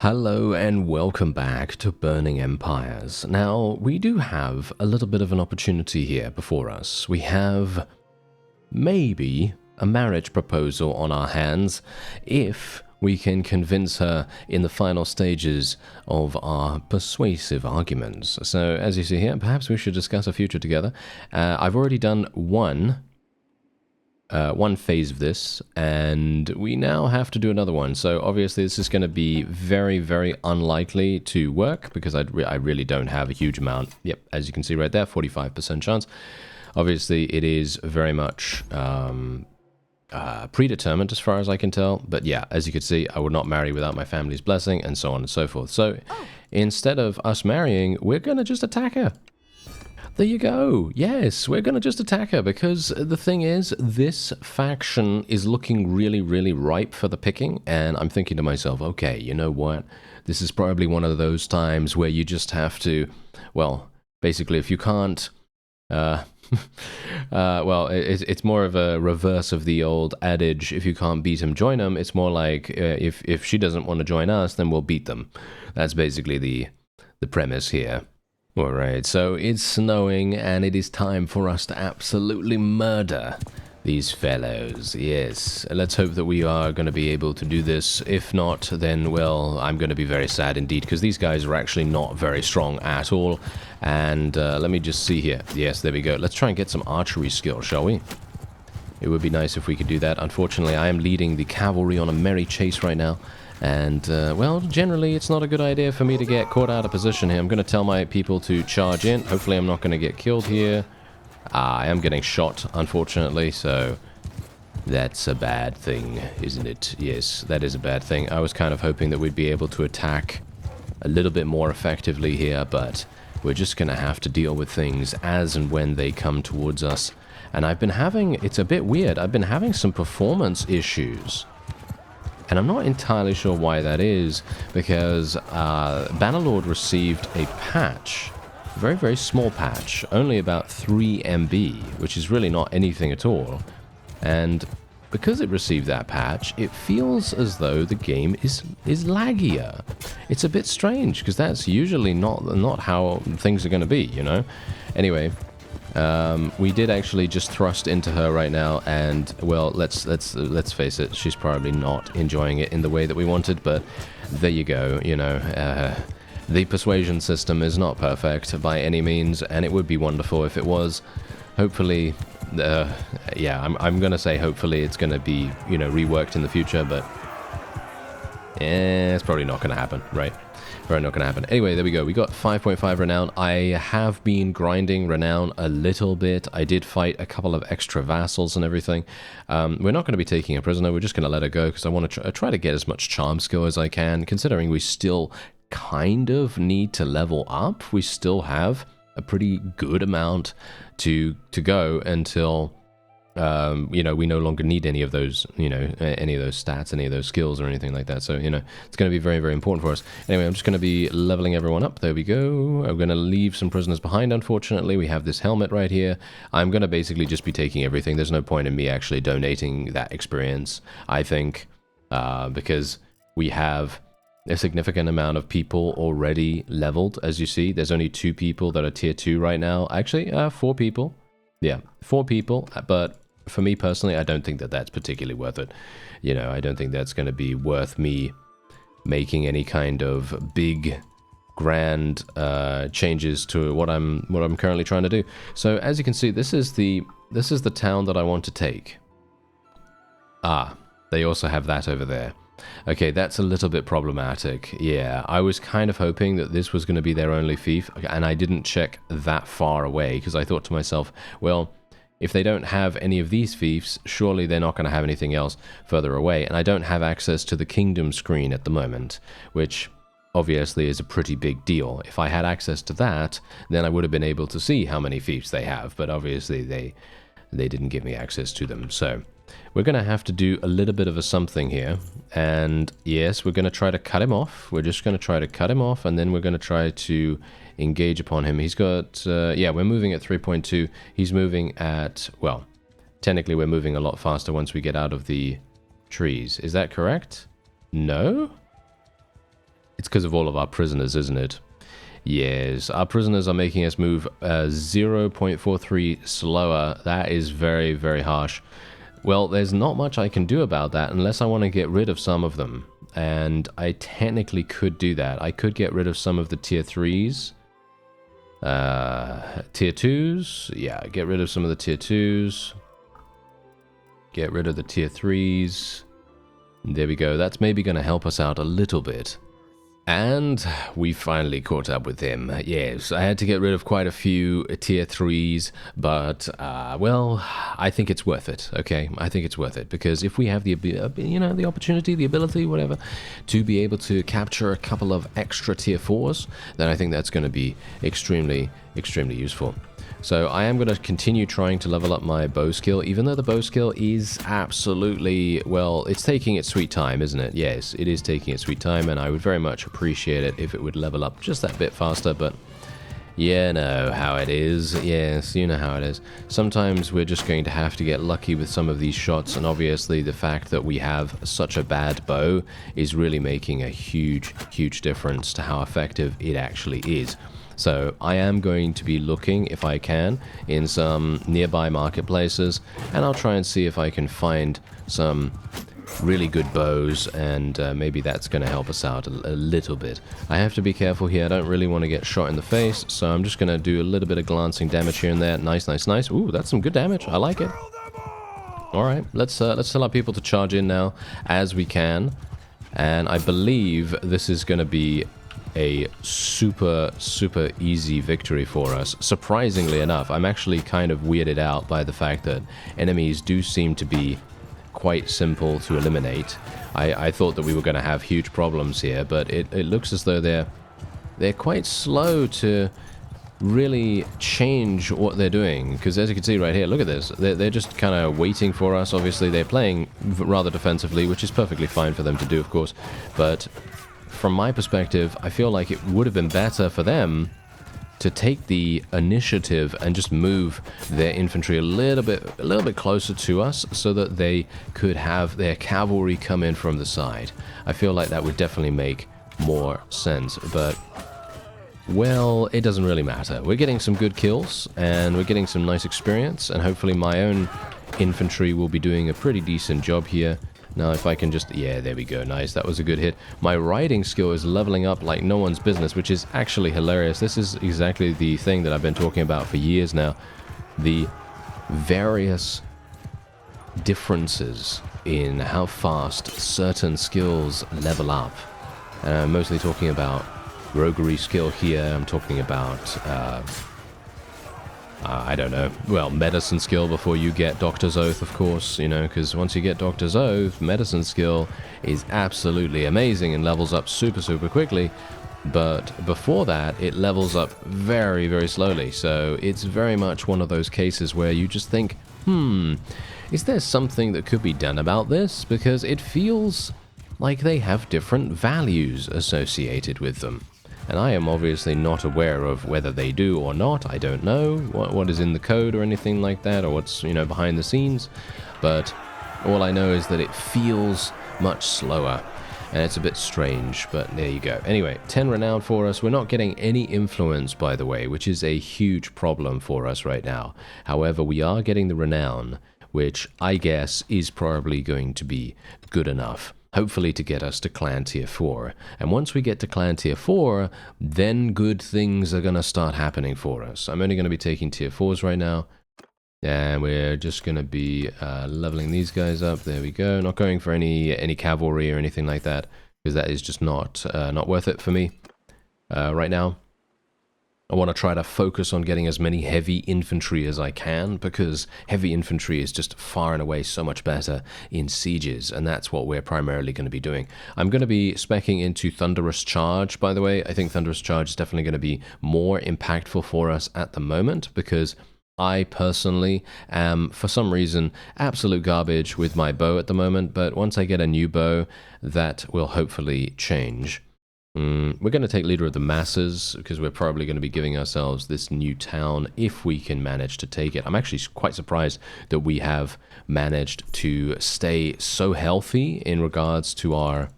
Hello and welcome back to Burning Empires. Now, we do have a little bit of an opportunity here before us. We have maybe a marriage proposal on our hands if we can convince her in the final stages of our persuasive arguments. So, as you see here, perhaps we should discuss a future together. I've already done one phase of this, and we now have to do another one. So obviously this is going to be very, very unlikely to work because I really don't have a huge amount. Yep, as you can see right there, 45% chance. Obviously it is very much predetermined as far as I can tell. But yeah, as you can see, I would not marry without my family's blessing and so on and so forth. So instead of us marrying, we're going to just attack her. There you go. Yes, we're going to just attack her because the thing is, this faction is looking really, really ripe for the picking. And I'm thinking to myself, okay, you know what? This is probably one of those times where you just have to, well, basically if you can't, well, it's more of a reverse of the old adage, if you can't beat them, join them. It's more like if she doesn't want to join us, then we'll beat them. That's basically the premise here. Alright, so it's snowing and it is time for us to absolutely murder these fellows. Yes, let's hope that we are going to be able to do this. If not, then, well, I'm going to be very sad indeed because these guys are actually not very strong at all. And let me just see here. Yes, there we go. Let's try and get some archery skill, shall we? It would be nice if we could do that. Unfortunately, I am leading the cavalry on a merry chase right now. And, well, generally, it's not a good idea for me to get caught out of position here. I'm going to tell my people to charge in. Hopefully, I'm not going to get killed here. I am getting shot, unfortunately, so that's a bad thing, isn't it? Yes, that is a bad thing. I was kind of hoping that we'd be able to attack a little bit more effectively here, but we're just going to have to deal with things as and when they come towards us. And I've been having, it's a bit weird, I've been having some performance issues. And I'm not entirely sure why that is, because Bannerlord received a patch, a very, very small patch, only about 3 MB, which is really not anything at all. And because it received that patch, it feels as though the game is laggier. It's a bit strange, because that's usually not how things are going to be, you know? Anyway, we did actually just thrust into her right now, and well, let's face it, she's probably not enjoying it in the way that we wanted, but there you go, you know, the persuasion system is not perfect by any means, and it would be wonderful if it was. Hopefully, yeah, I'm gonna say hopefully it's gonna be, you know, reworked in the future, but it's probably not gonna happen, right? Probably not going to happen. Anyway, there we go. We got 5.5 renown. I have been grinding renown a little bit. I did fight a couple of extra vassals and everything. We're not going to be taking a prisoner. We're just going to let her go because I want to try to get as much charm skill as I can, considering we still kind of need to level up. We still have a pretty good amount to go until you know, we no longer need any of those, you know, any of those stats, any of those skills or anything like that. So, you know, it's going to be very, very important for us. Anyway, I'm just going to be leveling everyone up. There we go. I'm going to leave some prisoners behind, unfortunately. We have this helmet right here. I'm going to basically just be taking everything. There's no point in me actually donating that experience, I think, because we have a significant amount of people already leveled. As you see, there's only 2 people that are tier 2 right now. Actually, 4 people. Yeah, 4 people, but for me personally, I don't think that that's particularly worth it. You know, I don't think that's going to be worth me making any kind of big, grand changes to what I'm currently trying to do. So as you can see, this is the town that I want to take. Ah, they also have that over there. Okay, that's a little bit problematic. Yeah, I was kind of hoping that this was going to be their only fief, and I didn't check that far away, because I thought to myself, well, if they don't have any of these fiefs, surely they're not going to have anything else further away, and I don't have access to the kingdom screen at the moment, which obviously is a pretty big deal. If I had access to that, then I would have been able to see how many fiefs they have, but obviously they didn't give me access to them, so we're going to have to do a little bit of a something here, and yes, we're going to try to cut him off. We're just going to try to cut him off, and then we're going to try to engage upon him. He's got, yeah, we're moving at 3.2. He's moving at, well, technically we're moving a lot faster once we get out of the trees. Is that correct? No? because of all of our prisoners, isn't it? Yes, our prisoners are making us move 0.43 slower. That is very, very harsh. Well, there's not much I can do about that unless I want to get rid of some of them. And I technically could do that. I could get rid of some of the tier 3s. Tier 2s. Yeah, get rid of some of the tier 2s. Get rid of the tier 3s. There we go. That's maybe going to help us out a little bit. And we finally caught up with him. Yes, I had to get rid of quite a few tier 3s, but, well, I think it's worth it, okay? I think it's worth it, because if we have the, you know, the opportunity, the ability, whatever, to be able to capture a couple of extra tier 4s, then I think that's going to be extremely, extremely useful. So I am going to continue trying to level up my bow skill, even though the bow skill is absolutely, well, it's taking its sweet time, isn't it? Yes, it is taking its sweet time, and I would very much appreciate it if it would level up just that bit faster, but you know how it is. Yes, you know how it is. Sometimes we're just going to have to get lucky with some of these shots, and obviously the fact that we have such a bad bow is really making a huge, huge difference to how effective it actually is. So I am going to be looking, if I can, in some nearby marketplaces, and I'll try and see if I can find some really good bows, and maybe that's going to help us out a little bit. I have to be careful here. I don't really want to get shot in the face, so I'm just going to do a little bit of glancing damage here and there. Nice, nice, nice. Ooh, that's some good damage. I like it. All right, let's tell our people to charge in now as we can, and I believe this is going to be a super, super easy victory for us. Surprisingly enough, I'm actually kind of weirded out by the fact that enemies do seem to be quite simple to eliminate. I thought that we were going to have huge problems here, but it looks as though they're quite slow to really change what they're doing, because as you can see right here, look at this, they're just kind of waiting for us. Obviously they're playing rather defensively, which is perfectly fine for them to do, of course, but from my perspective, I feel like it would have been better for them to take the initiative and just move their infantry a little bit closer to us, so that they could have their cavalry come in from the side. I feel like that would definitely make more sense, but well, it doesn't really matter. We're getting some good kills, and we're getting some nice experience, and hopefully my own infantry will be doing a pretty decent job here. Now, if I can just... yeah, there we go. Nice. That was a good hit. My riding skill is leveling up like no one's business, which is actually hilarious. This is exactly the thing that I've been talking about for years now. The various differences in how fast certain skills level up. And I'm mostly talking about roguery skill here. I'm talking about... I don't know, well, medicine skill before you get Doctor's Oath, of course, you know, because once you get Doctor's Oath, medicine skill is absolutely amazing and levels up super, super quickly, but before that, it levels up very, very slowly, so it's very much one of those cases where you just think, is there something that could be done about this? Because it feels like they have different values associated with them. And I am obviously not aware of whether they do or not. I don't know what is in the code or anything like that, or what's, you know, behind the scenes. But all I know is that it feels much slower, and it's a bit strange, but there you go. Anyway, 10 renown for us. We're not getting any influence, by the way, which is a huge problem for us right now. However, we are getting the renown, which I guess is probably going to be good enough. Hopefully to get us to clan tier 4. And once we get to clan tier 4, then good things are going to start happening for us. I'm only going to be taking tier 4s right now. And we're just going to be leveling these guys up. There we go. Not going for any cavalry or anything like that, because that is just not worth it for me right now. I want to try to focus on getting as many heavy infantry as I can, because heavy infantry is just far and away so much better in sieges, and that's what we're primarily going to be doing. I'm going to be speccing into Thunderous Charge, by the way. I think Thunderous Charge is definitely going to be more impactful for us at the moment, because I personally am, for some reason, absolute garbage with my bow at the moment, but once I get a new bow, that will hopefully change. We're going to take Leader of the Masses, because we're probably going to be giving ourselves this new town if we can manage to take it. I'm actually quite surprised that we have managed to stay so healthy in regards to our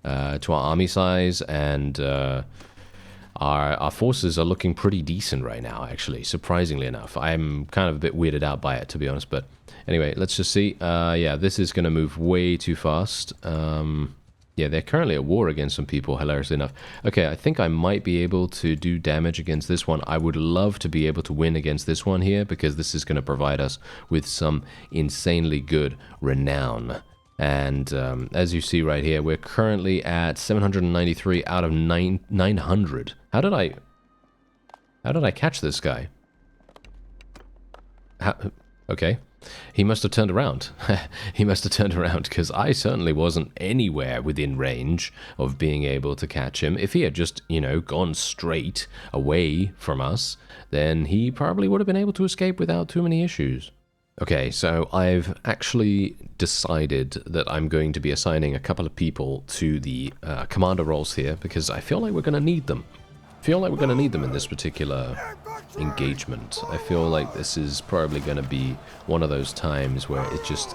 to our army size, and our forces are looking pretty decent right now, actually, surprisingly enough. I'm kind of a bit weirded out by it, to be honest, but anyway, let's just see. Yeah, this is going to move way too fast. Yeah, they're currently at war against some people, hilariously enough. Okay, I think I might be able to do damage against this one. I would love to be able to win against this one here, because this is going to provide us with some insanely good renown. And as you see right here, we're currently at 793 out of 900. How did I catch this guy? Okay. He must have turned around. He must have turned around, because I certainly wasn't anywhere within range of being able to catch him. If he had just, you know, gone straight away from us, then he probably would have been able to escape without too many issues. Okay, so I've actually decided that I'm going to be assigning a couple of people to the commander roles here, because I feel like we're going to need them. In this particular engagement. I feel like this is probably going to be one of those times where it just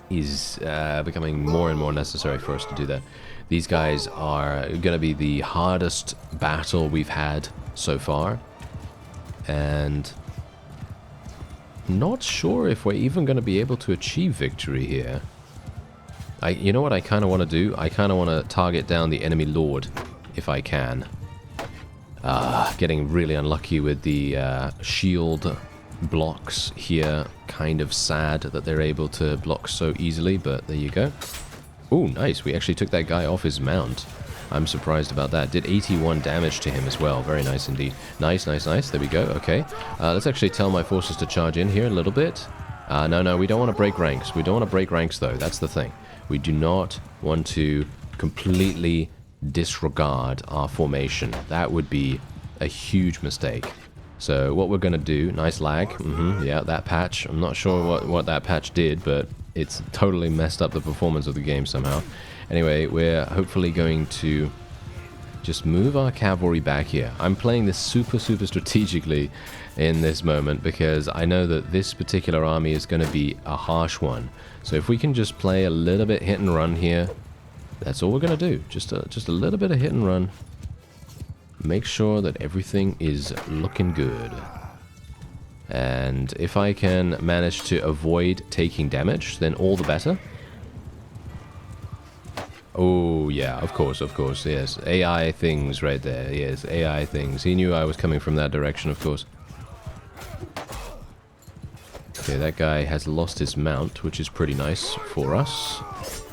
is becoming more and more necessary for us to do that. These guys are going to be the hardest battle we've had so far, and not sure if we're even going to be able to achieve victory here. You know what I kind of want to do? I kind of want to target down the enemy lord, if I can. Getting really unlucky with the shield blocks here. Kind of sad that they're able to block so easily, but there you go. Oh, nice. We actually took that guy off his mount. I'm surprised about that. Did 81 damage to him as well. Very nice indeed. Nice, nice, nice. There we go. Okay. Let's actually tell my forces to charge in here a little bit. No, we don't want to break ranks. We don't want to break ranks, though. That's the thing. We do not want to completely disregard our formation. That would be a huge mistake. So what we're going to do, nice lag, yeah, that patch, I'm not sure what that patch did, but it's totally messed up the performance of the game somehow. Anyway, we're hopefully going to just move our cavalry back here. I'm playing this super strategically in this moment, because I know that this particular army is going to be a harsh one. So if we can just play a little bit hit and run here, that's all we're going to do. Just a little bit of hit and run. Make sure that everything is looking good. And if I can manage to avoid taking damage, then all the better. Oh, yeah, of course, yes. AI things right there. Yes, AI things. He knew I was coming from that direction, of course. Okay, that guy has lost his mount, which is pretty nice for us.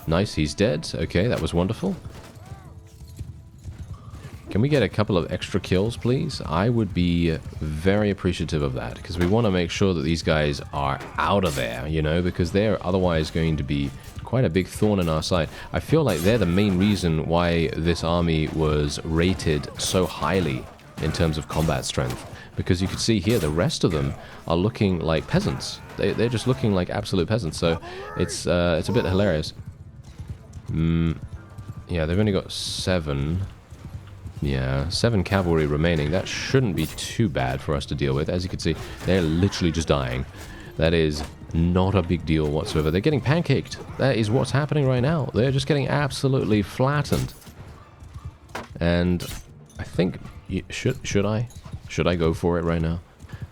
Nice, he's dead. Okay, that was wonderful. Can we get a couple of extra kills, please? I would be very appreciative of that, because we want to make sure that these guys are out of there, you know, because they're otherwise going to be quite a big thorn in our side. I feel like they're the main reason why this army was rated so highly in terms of combat strength, because you can see here the rest of them are looking like peasants. They're just looking like absolute peasants, so it's a bit hilarious. Yeah, they've only got 7. Yeah, 7 cavalry remaining. That shouldn't be too bad for us to deal with. As you can see, they're literally just dying. That is not a big deal whatsoever. They're getting pancaked. That is what's happening right now. They're just getting absolutely flattened. And I think... Should I go for it right now?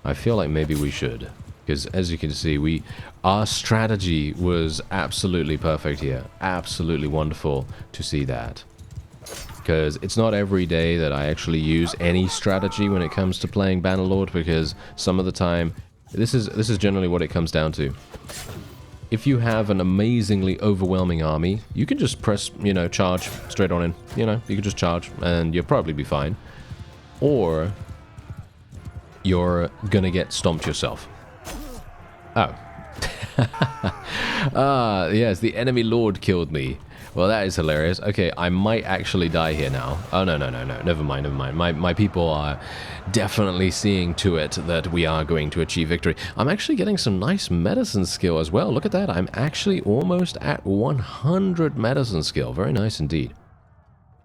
I feel like maybe we should. Because as you can see, our strategy was absolutely perfect here. Absolutely wonderful to see that. Because it's not every day that I actually use any strategy when it comes to playing Bannerlord, because some of the time, this is generally what it comes down to. If you have an amazingly overwhelming army, you can just press, you know, charge straight on in. You know, you can just charge and you'll probably be fine. Or you're gonna get stomped yourself. Oh. Yes, the enemy lord killed me. Well, that is hilarious. Okay, I might actually die here now. Oh, no. Never mind. My people are definitely seeing to it that we are going to achieve victory. I'm actually getting some nice medicine skill as well. Look at that. I'm actually almost at 100 medicine skill. Very nice indeed.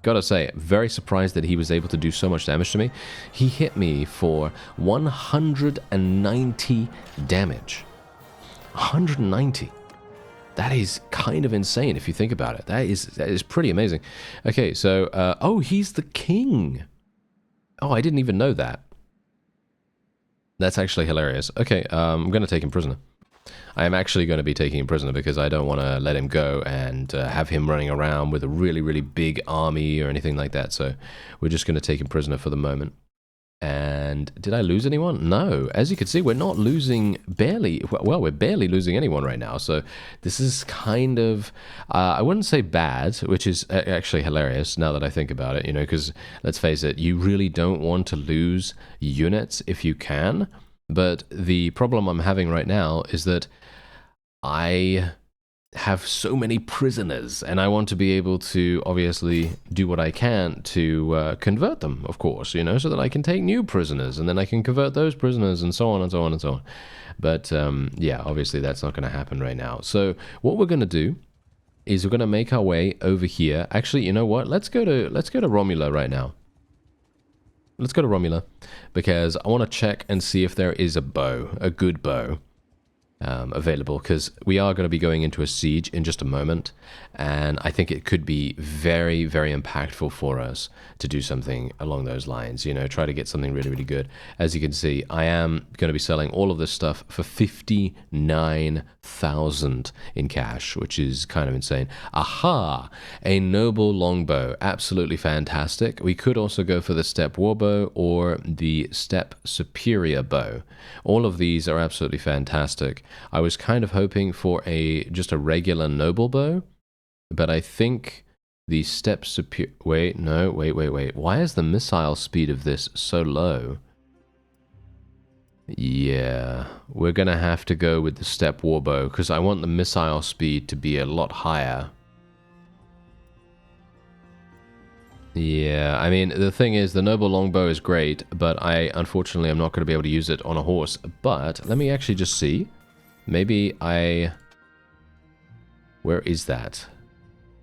Gotta say, very surprised that he was able to do so much damage to me. He hit me for 190 damage. 190. That is kind of insane if you think about it. That is pretty amazing. Okay, so oh, he's the king. Oh, I didn't even know that. That's actually hilarious. Okay, I'm going to take him prisoner. I am actually going to be taking him prisoner because I don't want to let him go and have him running around with a really, really big army or anything like that. So we're just going to take him prisoner for the moment. And did I lose anyone? No. As you can see, we're not losing barely. Well, we're barely losing anyone right now. So this is kind of, I wouldn't say bad, which is actually hilarious now that I think about it, you know, because let's face it, you really don't want to lose units if you can. But the problem I'm having right now is that I have so many prisoners, and I want to be able to obviously do what I can to convert them, of course, you know, so that I can take new prisoners, and then I can convert those prisoners, and so on and so on and so on. But yeah, obviously that's not going to happen right now. So what we're going to do is we're going to make our way over here. Actually, you know what? Let's go to Romula right now. Let's go to Romula because I want to check and see if there is a bow, a good bow. Available, because we are going to be going into a siege in just a moment, and I think it could be very, very impactful for us to do something along those lines, you know, try to get something really, really good. As you can see, I am going to be selling all of this stuff for 59,000 in cash, which is kind of insane. Aha! A noble longbow, absolutely fantastic. We could also go for the steppe warbow or the steppe superior bow. All of these are absolutely fantastic. I was kind of hoping for just a regular noble bow, but I think the steppe superior... Wait. Why is the missile speed of this so low? Yeah, we're going to have to go with the steppe warbow, because I want the missile speed to be a lot higher. Yeah, I mean, the thing is, the noble longbow is great, but unfortunately, I'm not going to be able to use it on a horse. But let me actually just see. Maybe where is that?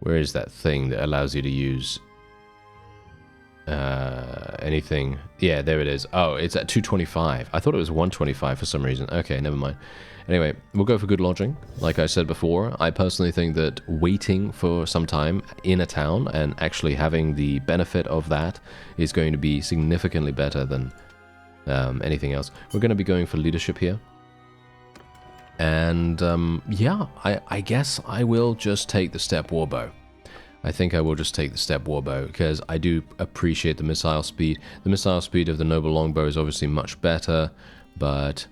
Where is that thing that allows you to use anything? Yeah, there it is. Oh, it's at 225. I thought it was 125 for some reason. Okay, never mind. Anyway, we'll go for good lodging. Like I said before, I personally think that waiting for some time in a town and actually having the benefit of that is going to be significantly better than anything else. We're going to be going for leadership here. And yeah, I guess I will just take the steppe warbow. I think I will just take the steppe warbow because I do appreciate the missile speed. The missile speed of the noble longbow is obviously much better, but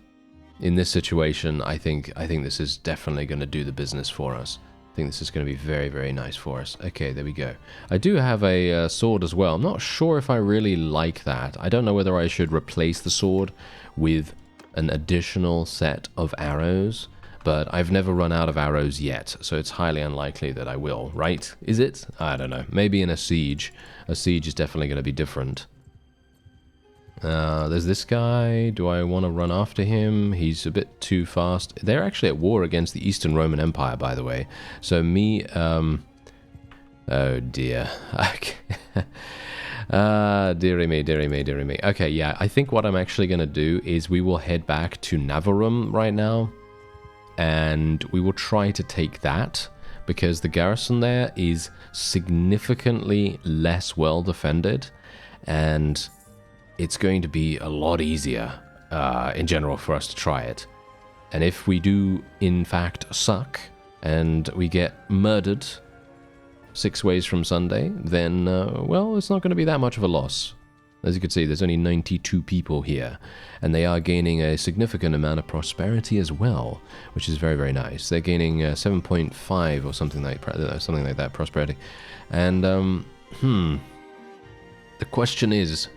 in this situation, I think this is definitely going to do the business for us. I think this is going to be very, very nice for us. Okay, there we go. I do have a sword as well. I'm not sure if I really like that. I don't know whether I should replace the sword with an additional set of arrows, but I've never run out of arrows yet, so it's highly unlikely that I will, right? Is it? I don't know. Maybe in a siege. A siege is definitely going to be different. There's this guy. Do I want to run after him? He's a bit too fast. They're actually at war against the Eastern Roman Empire, by the way. So me, oh dear. Dearie me. Okay, yeah, I think what I'm actually going to do is we will head back to Navarum right now, and we will try to take that, because the garrison there is significantly less well defended, and it's going to be a lot easier in general for us to try it. And if we do, in fact, suck, and we get murdered 6 ways from Sunday, then, well, it's not going to be that much of a loss. As you can see, there's only 92 people here, and they are gaining a significant amount of prosperity as well, which is very, very nice. They're gaining 7.5 or something like that prosperity. And, the question is,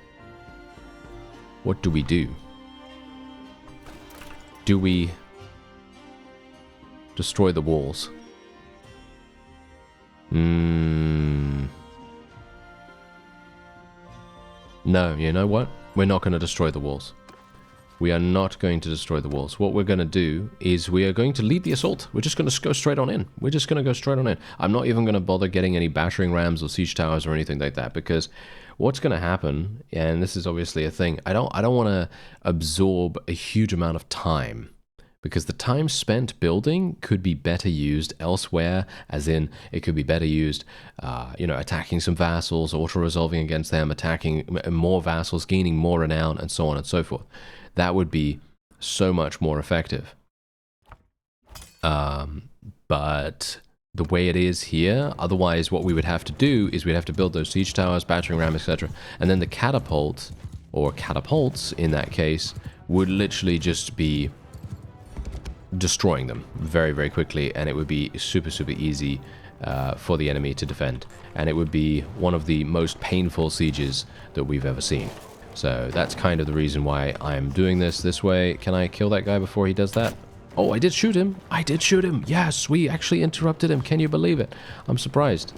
what do we do? Do we destroy the walls? No, you know what? We're not going to destroy the walls. We are not going to destroy the walls. What we're going to do is we are going to lead the assault. We're just going to go straight on in. We're just going to go straight on in. I'm not even going to bother getting any battering rams or siege towers or anything like that, because what's going to happen, and this is obviously a thing, I don't want to absorb a huge amount of time because the time spent building could be better used elsewhere, as in it could be better used, attacking some vassals, auto-resolving against them, attacking more vassals, gaining more renown, and so on and so forth. That would be so much more effective. But the way it is here, otherwise what we would have to do is we'd have to build those siege towers, battering ram, etc. And then the catapult, or catapults in that case, would literally just be destroying them very, very quickly, and it would be super, super easy for the enemy to defend. And it would be one of the most painful sieges that we've ever seen. So that's kind of the reason why I'm doing this way. Can I kill that guy before he does that? Oh, I did shoot him. I did shoot him. Yes, we actually interrupted him. Can you believe it? I'm surprised.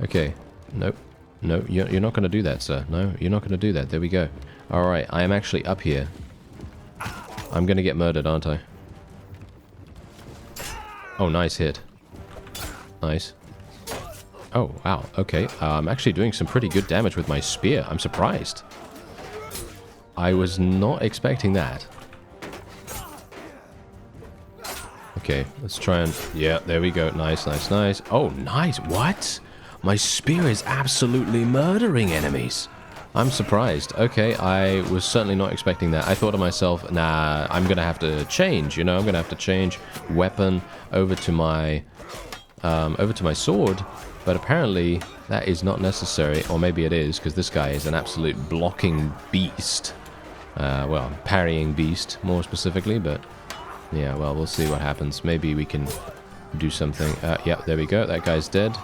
Okay. Nope. No, you're not going to do that, sir. No, you're not going to do that. There we go. All right, I am actually up here. I'm going to get murdered, aren't I? Oh, nice hit. Nice. Oh, wow. Okay. I'm actually doing some pretty good damage with my spear. I'm surprised. I was not expecting that. Okay, let's try and... Yeah, there we go. Nice, nice, nice. Oh, nice. What? My spear is absolutely murdering enemies. I'm surprised. Okay, I was certainly not expecting that. I thought to myself, nah, I'm going to have to change, I'm going to have to change weapon over to my sword. But apparently that is not necessary, or maybe it is, because this guy is an absolute blocking beast. Well, parrying beast, more specifically, but yeah, well, we'll see what happens. Maybe we can do something. Yeah, there we go. That guy's dead.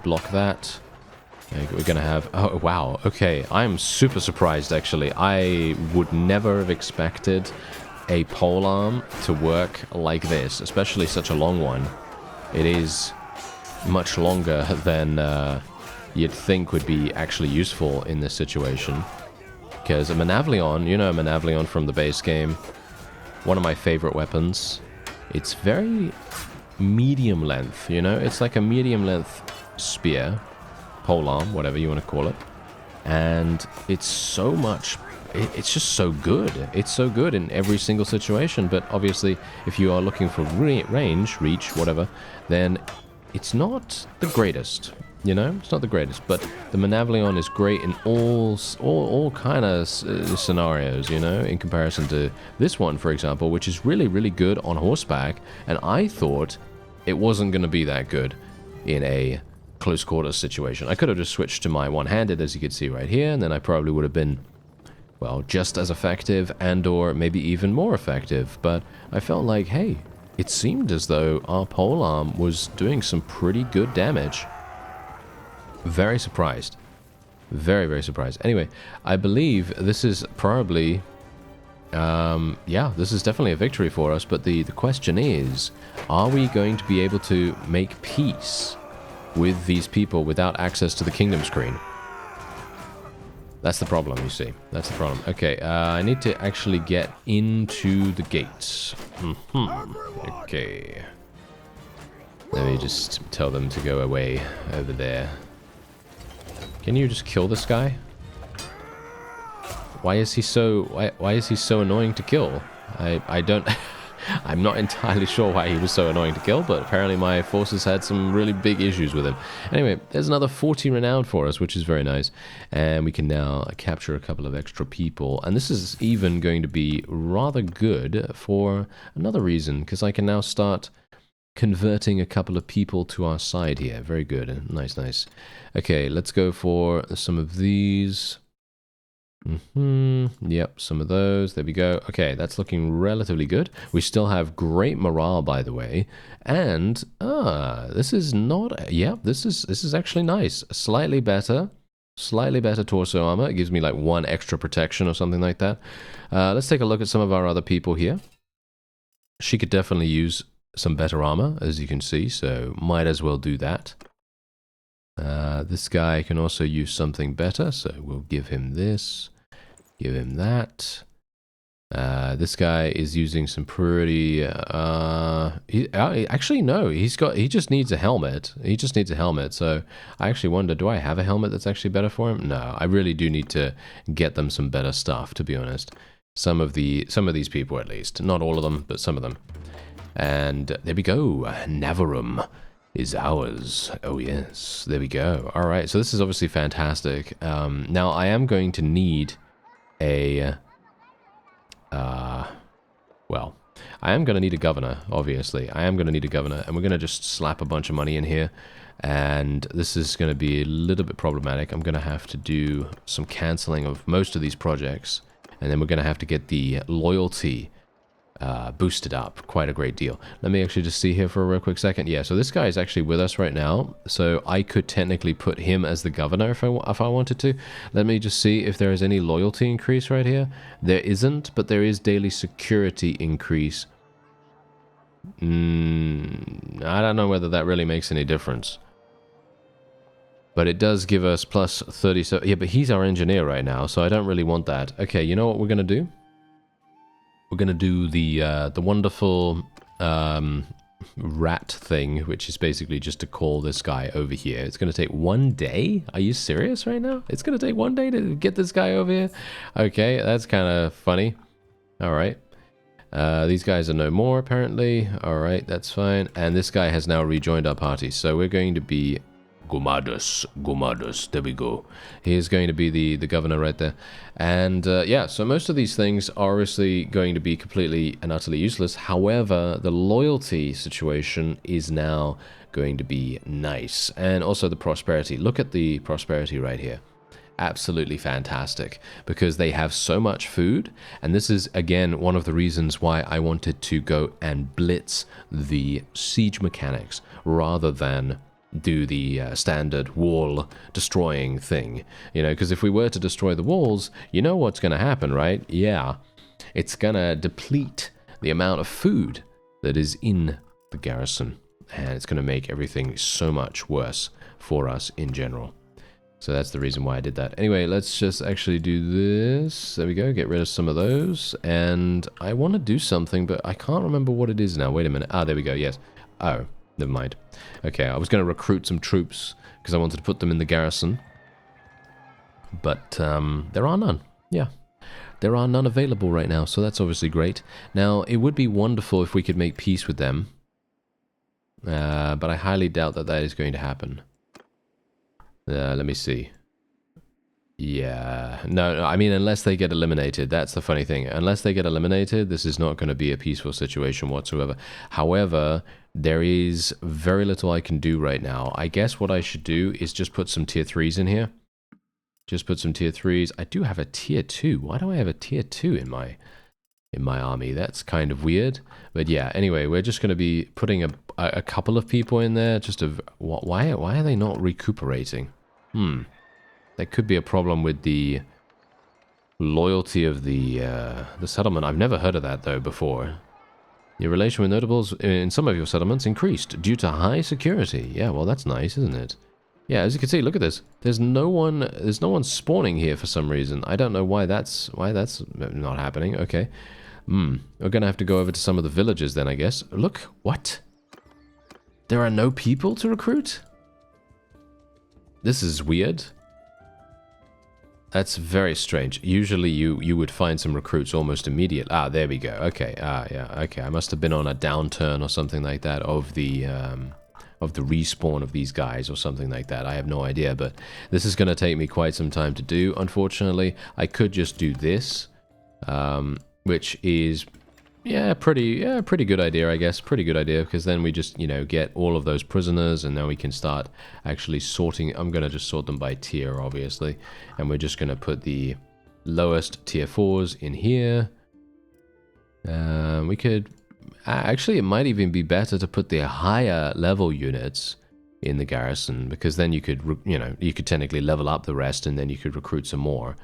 Block that. We're gonna have... Oh, wow. Okay, I'm super surprised, actually. I would never have expected a polearm to work like this, especially such a long one. It is much longer than you'd think would be actually useful in this situation. Because a Manavlion, a Manavlion from the base game, one of my favorite weapons. It's very medium length, It's like a medium length spear, polearm, whatever you want to call it. And it's so much... It's just so good. It's so good in every single situation. But obviously, if you are looking for range, reach, whatever, then it's not the greatest. It's not the greatest. But the Manavlion is great in all kind of scenarios, in comparison to this one, for example, which is really, really good on horseback. And I thought it wasn't going to be that good in a close quarters situation. I could have just switched to my one-handed, as you can see right here, and then I probably would have been, well, just as effective and or maybe even more effective. But I felt like, hey, it seemed as though our polearm was doing some pretty good damage. Very surprised. Very, very surprised. Anyway, I believe this is probably... yeah, this is definitely a victory for us, but the question is, are we going to be able to make peace with these people without access to the kingdom screen? That's the problem, you see. That's the problem. Okay, I need to actually get into the gates. Okay. Let me just tell them to go away over there. Can you just kill this guy? Why is he so... Why is he so annoying to kill? I don't... I'm not entirely sure why he was so annoying to kill, but apparently my forces had some really big issues with him. Anyway, there's another 40 renown for us, which is very nice. And we can now capture a couple of extra people. And this is even going to be rather good for another reason, because I can now start converting a couple of people to our side here. Very good. Nice, nice. Okay, let's go for some of these. Yep, some of those. There we go. Okay, that's looking relatively good. We still have great morale, by the way. And this is not... Yep, this is actually nice. Slightly better torso armor. It gives me like 1 extra protection or something like that. Let's take a look at some of our other people here. She could definitely use some better armor, as you can see, so might as well do that. This guy can also use something better, so we'll give him this, give him that. This guy is using some pretty... actually, no, he just needs a helmet. He just needs a helmet, so I actually wonder, do I have a helmet that's actually better for him? No, I really do need to get them some better stuff, to be honest. some of these people at least. Not all of them, but some of them. And there we go. Navarum is ours. Oh yes, there we go. All right, so this is obviously fantastic. Now I am going to need a well, I am going to need a governor, obviously. I am going to need a governor, and we're going to just slap a bunch of money in here. And this is going to be a little bit problematic. I'm going to have to do some cancelling of most of these projects, and then we're going to have to get the loyalty boosted up quite a great deal. Let me actually just see here for a real quick second. Yeah, so this guy is actually with us right now, so I could technically put him as the governor if I wanted to. Let me just see if there is any loyalty increase right here. There isn't, but there is daily security increase. I don't know whether that really makes any difference. But it does give us plus 30. So yeah, but he's our engineer right now, so I don't really want that. Okay, you know what we're going to do? We're going to do the wonderful rat thing, which is basically just to call this guy over here. It's going to take 1 day? Are you serious right now? It's going to take 1 day to get this guy over here? Okay, that's kind of funny. All right. These guys are no more, apparently. All right, that's fine. And this guy has now rejoined our party. So we're going to be Gomadus, there we go. He is going to be the governor right there. And yeah, so most of these things are obviously going to be completely and utterly useless. However, the loyalty situation is now going to be nice. And also the prosperity. Look at the prosperity right here. Absolutely fantastic, because they have so much food, and this is again one of the reasons why I wanted to go and blitz the siege mechanics rather than do the standard wall destroying thing, you know, because if we were to destroy the walls, you know what's going to happen, right? Yeah, it's going to deplete the amount of food that is in the garrison, and it's going to make everything so much worse for us in general. So that's the reason why I did that. Anyway, let's just actually do this. There we go, get rid of some of those. And I want to do something, but I can't remember what it is now. Wait a minute. Ah, there we go, yes. Oh, never mind. Okay, I was going to recruit some troops because I wanted to put them in the garrison. But there are none. Yeah. There are none available right now, so that's obviously great. Now, it would be wonderful if we could make peace with them. But I highly doubt that that is going to happen. Let me see. Yeah, no, I mean, unless they get eliminated, that's the funny thing. Unless they get eliminated, this is not going to be a peaceful situation whatsoever. However, there is very little I can do right now. I guess what I should do is just put some tier 3s in here. Just put some tier 3s. I do have a tier 2. Why do I have a tier 2 in my army? That's kind of weird. But yeah, anyway, we're just going to be putting a couple of people in there. Just to, why are they not recuperating? That could be a problem with the loyalty of the settlement. I've never heard of that, though, before. Your relation with notables in some of your settlements increased due to high security. Yeah, well, that's nice, isn't it? Yeah, as you can see, look at this. There's no one spawning here for some reason. I don't know why that's not happening. Okay. We're gonna have to go over to some of the villages then, I guess. Look, what? There are no people to recruit? This is weird. That's very strange. Usually you would find some recruits almost immediately. Ah, there we go. Okay. Ah, yeah. Okay. I must have been on a downturn or something like that of the respawn of these guys or something like that. I have no idea, but this is going to take me quite some time to do. Unfortunately, I could just do this, which is pretty good idea, I guess. Pretty good idea, because then we just, get all of those prisoners, and then we can start actually sorting. I'm going to just sort them by tier, obviously, and we're just going to put the lowest tier 4s in here. We could actually, it might even be better to put the higher level units in the garrison, because then you could you could technically level up the rest, and then you could recruit some more.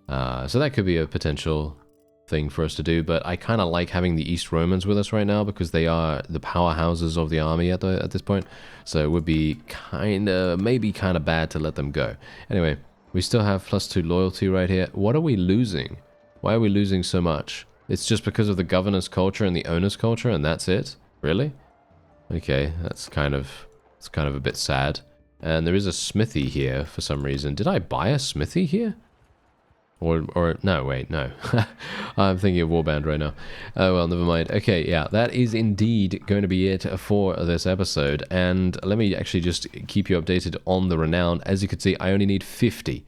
So that could be a potential thing for us to do, but I kind of like having the East Romans with us right now, because they are the powerhouses of the army at this point. So it would be maybe kind of bad to let them go. Anyway, we still have +2 loyalty right here. What are we losing? Why are we losing so much? It's just because of the governor's culture and the owner's culture, and that's it? Really? Okay, it's kind of a bit sad. And there is a smithy here for some reason. Did I buy a smithy here? Or no, wait, no. I'm thinking of Warband right now. Oh, well, never mind. Okay, yeah, that is indeed going to be it for this episode. And let me actually just keep you updated on the Renown. As you can see, I only need 50.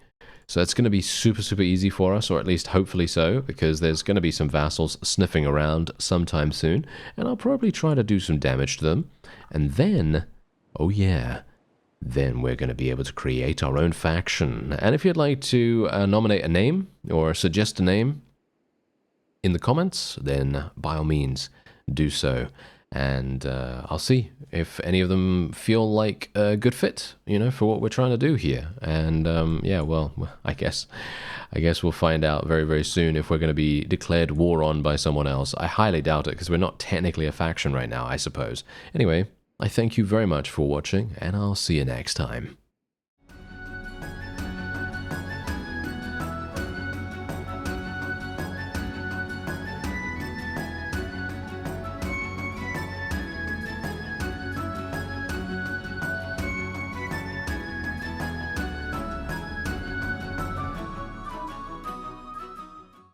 So that's going to be super, super easy for us, or at least hopefully so, because there's going to be some vassals sniffing around sometime soon, and I'll probably try to do some damage to them. And then, oh yeah, then we're going to be able to create our own faction. And if you'd like to nominate a name, or suggest a name in the comments, then by all means, do so. And I'll see if any of them feel like a good fit, you know, for what we're trying to do here. And yeah, well, I guess we'll find out very, very soon if we're going to be declared war on by someone else. I highly doubt it, because we're not technically a faction right now, I suppose. Anyway, I thank you very much for watching, and I'll see you next time.